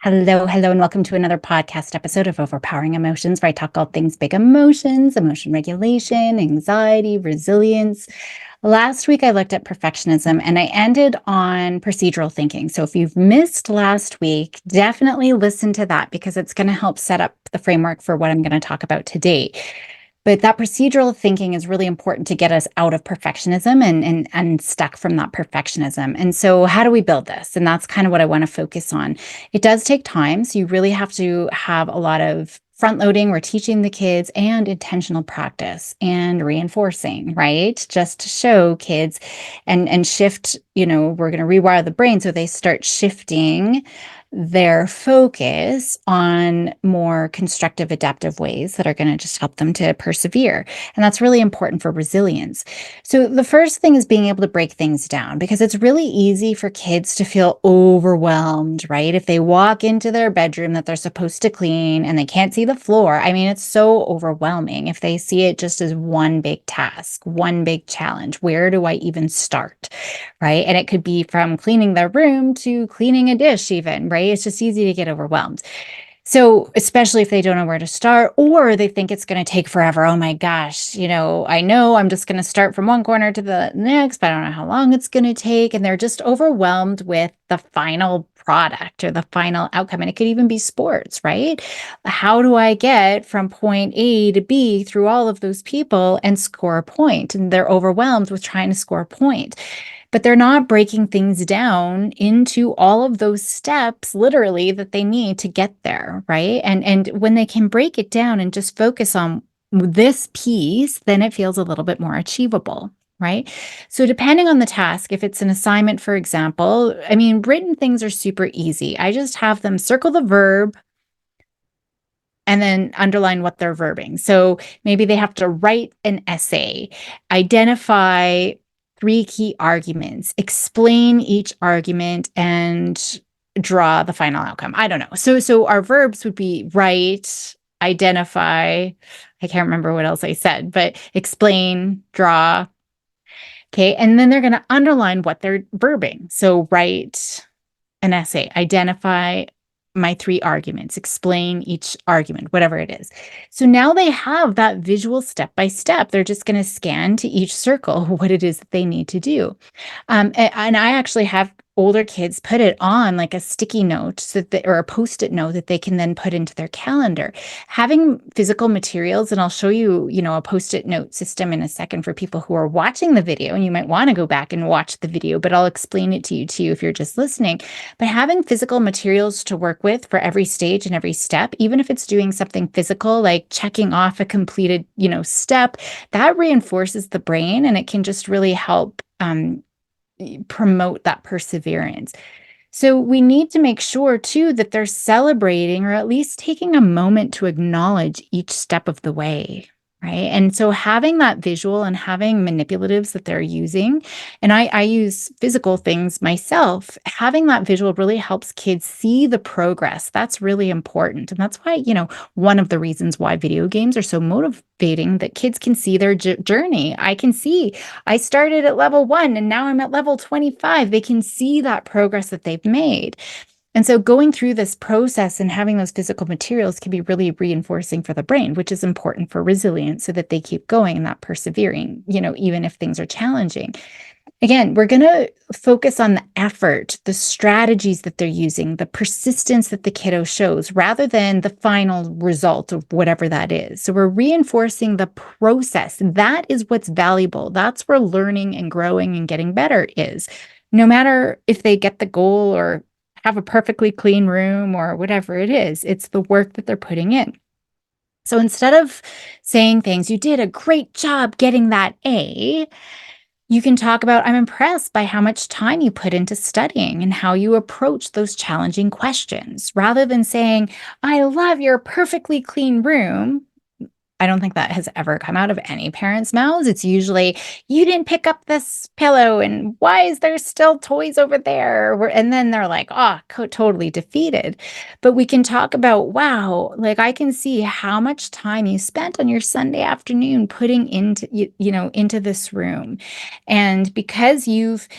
Hello, hello, and welcome to another podcast episode of Overpowering Emotions, where I talk all things big emotions, emotion regulation, anxiety, resilience. Last week, I looked at perfectionism and I ended on procedural thinking. So if you've missed last week, definitely listen to that because it's going to help set up the framework for what I'm going to talk about today. But that procedural thinking is really important to get us out of perfectionism and unstuck from that perfectionism. And so, how do we build this? And that's kind of what I want to focus on. It does take time. So, you really have to have a lot of front loading. We're teaching the kids and intentional practice and reinforcing, right? Just to show kids and shift, we're going to rewire the brain so they start shifting their focus on more constructive, adaptive ways that are going to just help them to persevere. And that's really important for resilience. So, the first thing is being able to break things down because it's really easy for kids to feel overwhelmed, right? If they walk into their bedroom that they're supposed to clean and they can't see the floor, I mean, it's so overwhelming if they see it just as one big task, one big challenge. Where do I even start? Right. And it could be from cleaning their room to cleaning a dish, even, right? It's just easy to get overwhelmed. So, especially if they don't know where to start or they think it's going to take forever. Oh my gosh, I know I'm just going to start from one corner to the next, but I don't know how long it's going to take. And they're just overwhelmed with the final product or the final outcome. And it could even be sports, right? How do I get from point A to B through all of those people and score a point? And they're overwhelmed with trying to score a point, but they're not breaking things down into all of those steps literally that they need to get there, right? And when they can break it down and just focus on this piece, then it feels a little bit more achievable, right? So depending on the task, if it's an assignment, for example, I mean, written things are super easy. I just have them circle the verb and then underline what they're verbing. So maybe they have to write an essay, identify three key arguments, explain each argument, and draw the final outcome. I don't know. So our verbs would be write, identify. I can't remember what else I said, but explain, draw. Okay. And then they're going to underline what they're verbing. So write an essay, identify my three arguments, explain each argument, whatever it is. So now they have that visual step by step. They're just going to scan to each circle what it is that they need to do. And I actually have older kids put it on like a sticky note or a post-it note that they can then put into their calendar. Having physical materials, and I'll show you, a post-it note system in a second for people who are watching the video, and you might want to go back and watch the video, but I'll explain it to you too if you're just listening. But having physical materials to work with for every stage and every step, even if it's doing something physical, like checking off a completed, step, that reinforces the brain and it can just really help promote that perseverance. So we need to make sure too that they're celebrating or at least taking a moment to acknowledge each step of the way. Right. And so having that visual and having manipulatives that they're using, and I use physical things myself, having that visual really helps kids see the progress. That's really important. And that's why, one of the reasons why video games are so motivating, that kids can see their journey. I can see I started at level 1 and now I'm at level 25. They can see that progress that they've made. And so going through this process and having those physical materials can be really reinforcing for the brain, which is important for resilience so that they keep going and not persevering, even if things are challenging. Again, we're going to focus on the effort, the strategies that they're using, the persistence that the kiddo shows, rather than the final result of whatever that is. So we're reinforcing the process. That is what's valuable. That's where learning and growing and getting better is. No matter if they get the goal or have a perfectly clean room or whatever it is, it's the work that they're putting in. So instead of saying things, you did a great job getting that A, you can talk about, I'm impressed by how much time you put into studying and how you approach those challenging questions, rather than saying, I love your perfectly clean room. I don't think that has ever come out of any parent's mouths. It's usually, you didn't pick up this pillow, and why is there still toys over there? And then they're like, oh, totally defeated. But we can talk about, wow, like I can see how much time you spent on your Sunday afternoon putting into, into this room. And because you've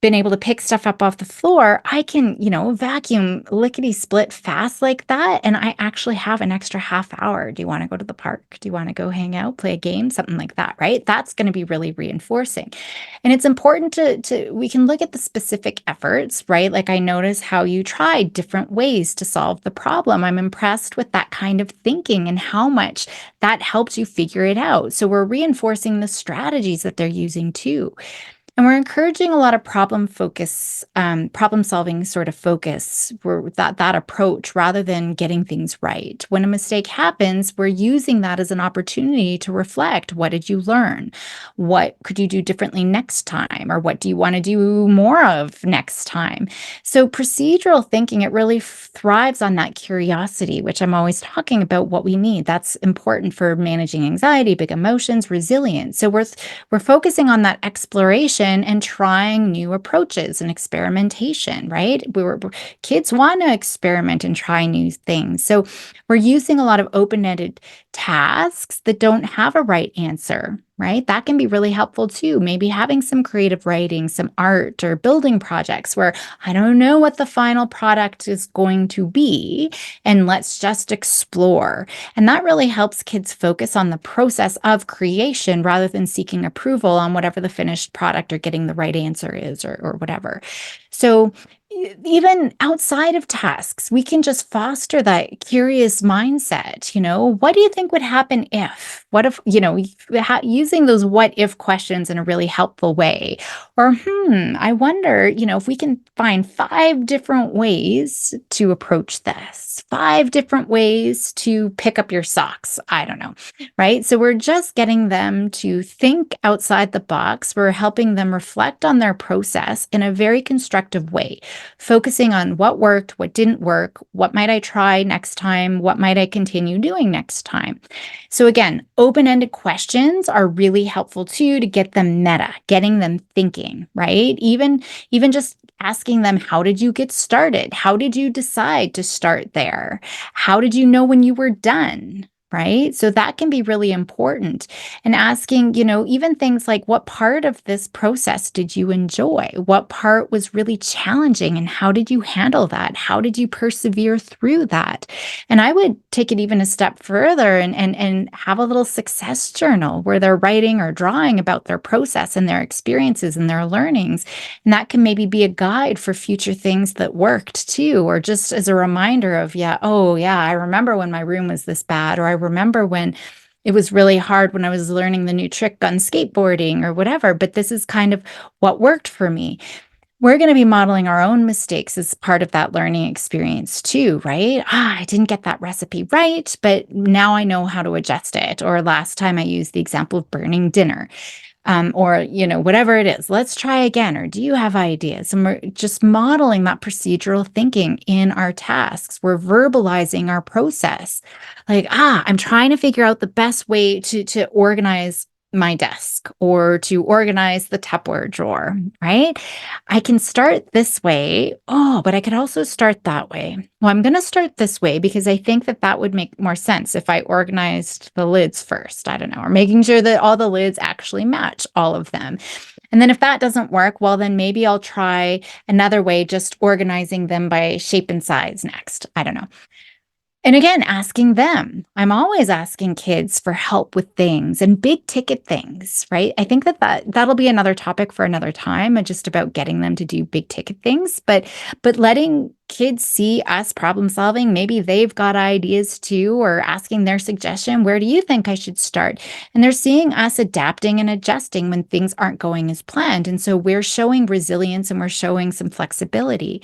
been able to pick stuff up off the floor, I can, vacuum lickety split fast like that. And I actually have an extra half hour. Do you want to go to the park? Do you want to go hang out, play a game, something like that, right? That's going to be really reinforcing. And it's important we can look at the specific efforts, right? Like I notice how you tried different ways to solve the problem. I'm impressed with that kind of thinking and how much that helps you figure it out. So we're reinforcing the strategies that they're using too. And we're encouraging a lot of problem solving sort of focus, that approach rather than getting things right. When a mistake happens, we're using that as an opportunity to reflect. What did you learn? What could you do differently next time? Or what do you want to do more of next time? So procedural thinking, it really thrives on that curiosity, which I'm always talking about what we need. That's important for managing anxiety, big emotions, resilience. So we're focusing on that exploration and trying new approaches and experimentation, right? Kids want to experiment and try new things. So we're using a lot of open-ended tasks that don't have a right answer, right? That can be really helpful too. Maybe having some creative writing, some art or building projects where I don't know what the final product is going to be, and let's just explore. And that really helps kids focus on the process of creation rather than seeking approval on whatever the finished product or getting the right answer is or whatever. So even outside of tasks, we can just foster that curious mindset. What do you think would happen if? What if, using those what if questions in a really helpful way? Or, I wonder, if we can find 5 different ways to approach this, 5 different ways to pick up your socks. I don't know, right? So we're just getting them to think outside the box. We're helping them reflect on their process in a very constructive way, focusing on what worked, what didn't work, what might I try next time, what might I continue doing next time. So again, open-ended questions are really helpful too to get them meta, getting them thinking, right? Even just asking them, how did you get started? How did you decide to start there? How did you know when you were done? Right? So that can be really important. And asking, even things like, what part of this process did you enjoy? What part was really challenging? And how did you handle that? How did you persevere through that? And I would take it even a step further and have a little success journal where they're writing or drawing about their process and their experiences and their learnings. And that can maybe be a guide for future things that worked too, or just as a reminder of, I remember when my room was this bad, or I remember when it was really hard when I was learning the new trick on skateboarding or whatever, but this is kind of what worked for me. We're going to be modeling our own mistakes as part of that learning experience too, right? I didn't get that recipe right, but now I know how to adjust it. Or last time I used the example of burning dinner. Or, whatever it is, let's try again. Or do you have ideas? And we're just modeling that procedural thinking in our tasks. We're verbalizing our process. Like, I'm trying to figure out the best way to organize my desk or to organize the Tupperware drawer, right? I can start this way. Oh, but I could also start that way. Well, I'm going to start this way because I think that would make more sense if I organized the lids first. I don't know, or making sure that all the lids actually match all of them. And then if that doesn't work, well, then maybe I'll try another way, just organizing them by shape and size next. I don't know. And again, asking them. I'm always asking kids for help with things and big ticket things, right? I think that'll be another topic for another time, just about getting them to do big ticket things, but letting kids see us problem solving. Maybe they've got ideas too, or asking their suggestion. Where do you think I should start? And they're seeing us adapting and adjusting when things aren't going as planned. And so we're showing resilience and we're showing some flexibility.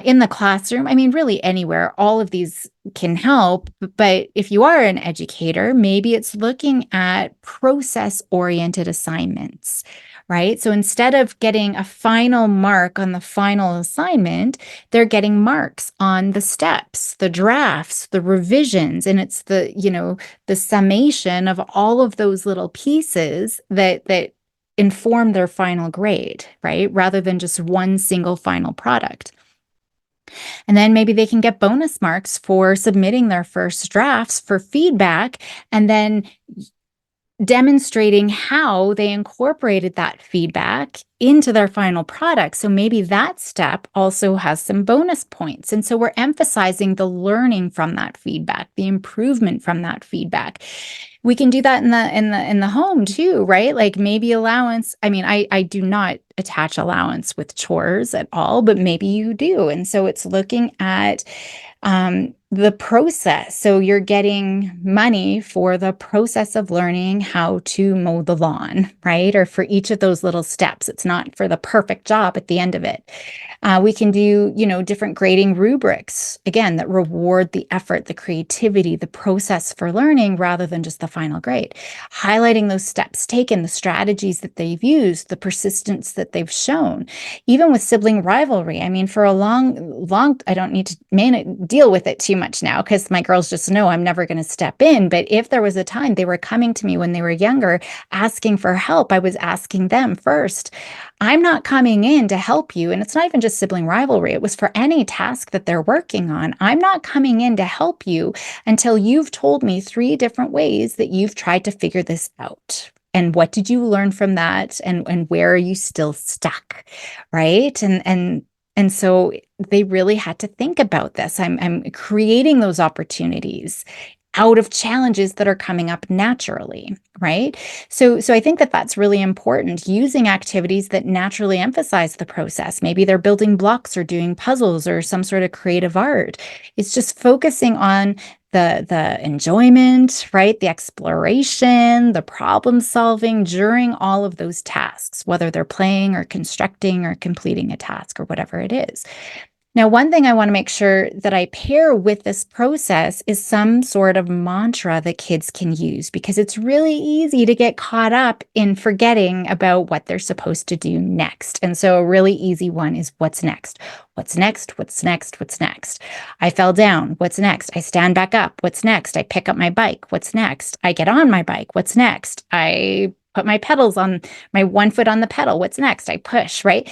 In the classroom, I mean, really anywhere, all of these can help. But if you are an educator, maybe it's looking at process-oriented assignments, right? So instead of getting a final mark on the final assignment, they're getting marks on the steps, the drafts, the revisions, and it's the summation of all of those little pieces that inform their final grade, right? Rather than just one single final product. And then maybe they can get bonus marks for submitting their first drafts for feedback. And then demonstrating how they incorporated that feedback into their final product. So maybe that step also has some bonus points. And so we're emphasizing the learning from that feedback, the improvement from that feedback. We can do that in the home too, right? Like maybe allowance. I mean, I do not attach allowance with chores at all, but maybe you do. And so it's looking at the process. So you're getting money for the process of learning how to mow the lawn, right? Or for each of those little steps. It's not for the perfect job at the end of it. We can do, different grading rubrics, again, that reward the effort, the creativity, the process for learning rather than just the final grade. Highlighting those steps taken, the strategies that they've used, the persistence that they've shown. Even with sibling rivalry, I mean, for a long, I don't need to deal with it too much now because my girls just know I'm never going to step in. But if there was a time they were coming to me when they were younger, asking for help, I was asking them first. I'm not coming in to help you. And it's not even just sibling rivalry. It was for any task that they're working on. I'm not coming in to help you until you've told me 3 different ways that you've tried to figure this out. And what did you learn from that? And where are you still stuck? Right. And so they really had to think about this. I'm creating those opportunities out of challenges that are coming up naturally, right? So I think that that's really important, using activities that naturally emphasize the process. Maybe they're building blocks or doing puzzles or some sort of creative art. It's just focusing on the enjoyment, right? The exploration, the problem solving during all of those tasks, whether they're playing or constructing or completing a task or whatever it is. Now, one thing I want to make sure that I pair with this process is some sort of mantra that kids can use, because it's really easy to get caught up in forgetting about what they're supposed to do next. And so a really easy one is what's next? What's next? What's next? What's next? I fell down. What's next? I stand back up. What's next? I pick up my bike. What's next? I get on my bike. What's next? I put my pedals on, my one foot on the pedal. What's next? I push, right?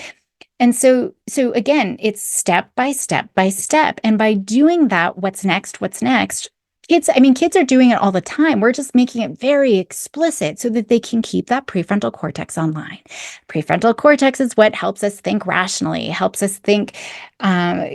And so again, it's step by step by step. And by doing that, what's next? What's next? Kids are doing it all the time. We're just making it very explicit so that they can keep that prefrontal cortex online. Prefrontal cortex is what helps us think rationally, helps us think,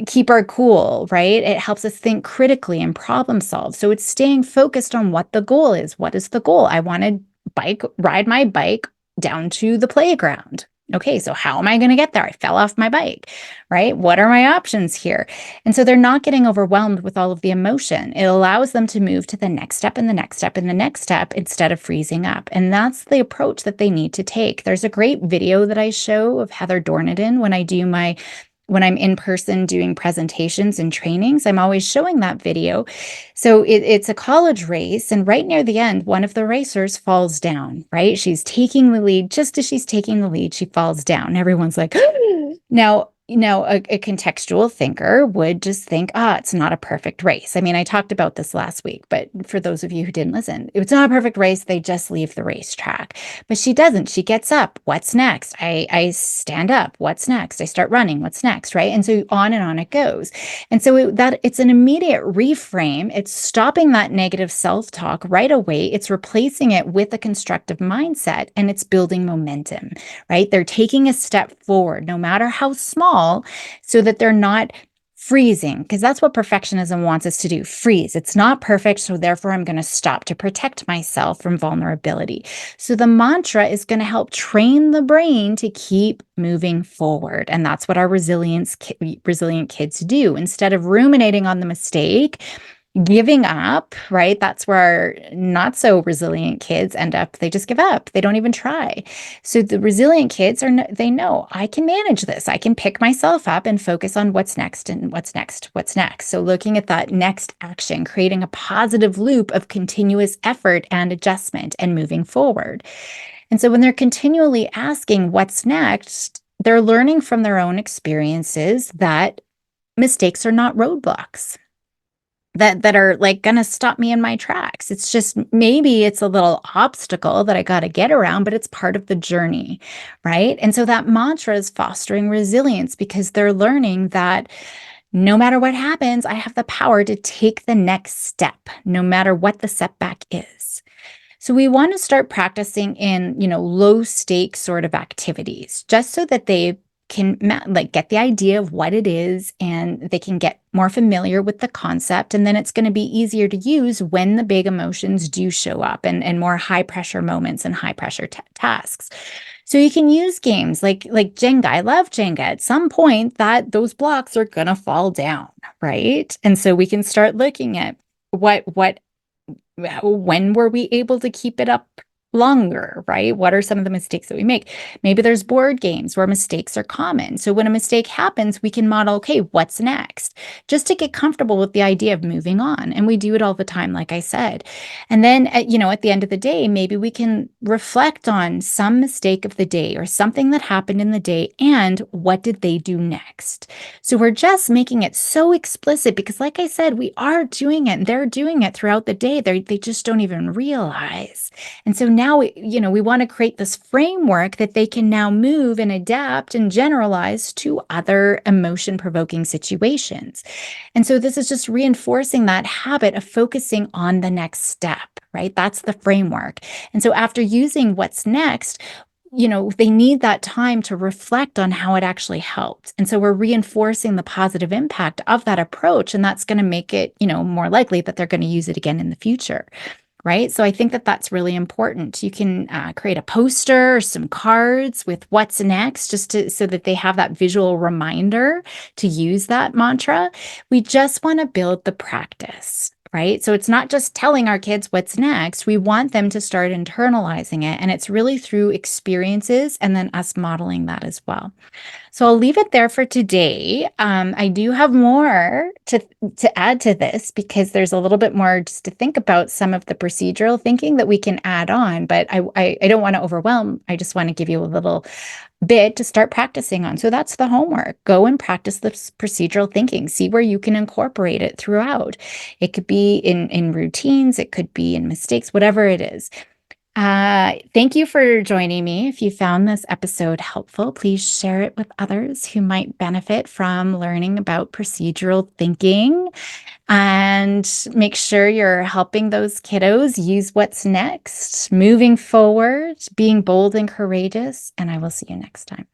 keep our cool, right? It helps us think critically and problem solve. So it's staying focused on what the goal is. What is the goal? I want to ride my bike down to the playground. Okay, so how am I going to get there? I fell off my bike, right? What are my options here? And so they're not getting overwhelmed with all of the emotion. It allows them to move to the next step and the next step and the next step instead of freezing up. And that's the approach that they need to take. There's a great video that I show of Heather Dornadin when I'm in person doing presentations and trainings. I'm always showing that video. So it's a college race, and right near the end, one of the racers falls down, right? She's taking the lead. Just as she's taking the lead, she falls down. Everyone's like, now, a contextual thinker would just think, it's not a perfect race. I mean, I talked about this last week, but for those of you who didn't listen, it's not a perfect race. They just leave the racetrack. But she doesn't. She gets up. What's next? I stand up. What's next? I start running. What's next? Right? And so on and on it goes. And so it's an immediate reframe. It's stopping that negative self-talk right away. It's replacing it with a constructive mindset, and it's building momentum, right? They're taking a step forward, no matter how small, so that they're not freezing, because that's what perfectionism wants us to do. Freeze. It's not perfect, so therefore I'm going to stop to protect myself from vulnerability. So the mantra is going to help train the brain to keep moving forward. And that's what our resilient kids do. Instead of ruminating on the mistake, giving up, right? That's where our not so resilient kids end up. They just give up. They don't even try. So the resilient kids they know, I can manage this. I can pick myself up and focus on what's next and what's next, what's next. So looking at that next action, creating a positive loop of continuous effort and adjustment and moving forward. And so when they're continually asking what's next, they're learning from their own experiences that mistakes are not roadblocks that are like going to stop me in my tracks. It's just, maybe it's a little obstacle that I got to get around, but it's part of the journey, right? And so that mantra is fostering resilience, because they're learning that no matter what happens, I have the power to take the next step, no matter what the setback is. So we want to start practicing in, low stakes sort of activities, just so that they can like get the idea of what it is and they can get more familiar with the concept. And then it's going to be easier to use when the big emotions do show up and more high pressure moments and high pressure tasks. So you can use games like Jenga. I love Jenga. At some point that those blocks are going to fall down, right? And so we can start looking at what when were we able to keep it up longer, right? What are some of the mistakes that we make? Maybe there's board games where mistakes are common. So when a mistake happens, we can model, okay, what's next? Just to get comfortable with the idea of moving on. And we do it all the time, like I said. And then, at the end of the day, maybe we can reflect on some mistake of the day or something that happened in the day and what did they do next? So we're just making it so explicit because, like I said, we are doing it and they're doing it throughout the day. They just don't even realize. And so now we want to create this framework that they can now move and adapt and generalize to other emotion provoking situations. And so this is just reinforcing that habit of focusing on the next step, right? That's the framework. And so after using what's next, they need that time to reflect on how it actually helped. And so we're reinforcing the positive impact of that approach. And that's going to make it, more likely that they're going to use it again in the future. Right. So I think that that's really important. You can create a poster or some cards with what's next, so that they have that visual reminder to use that mantra. We just want to build the practice. Right. So it's not just telling our kids what's next. We want them to start internalizing it. And it's really through experiences and then us modeling that as well. So I'll leave it there for today. I do have more to add to this because there's a little bit more just to think about some of the procedural thinking that we can add on, but I don't want to overwhelm. I just want to give you a little bit to start practicing on. So that's the homework. Go and practice this procedural thinking. See where you can incorporate it throughout. It could be in routines, it could be in mistakes, whatever it is. Thank you for joining me. If you found this episode helpful, please share it with others who might benefit from learning about procedural thinking. And make sure you're helping those kiddos use what's next, moving forward, being bold and courageous. And I will see you next time.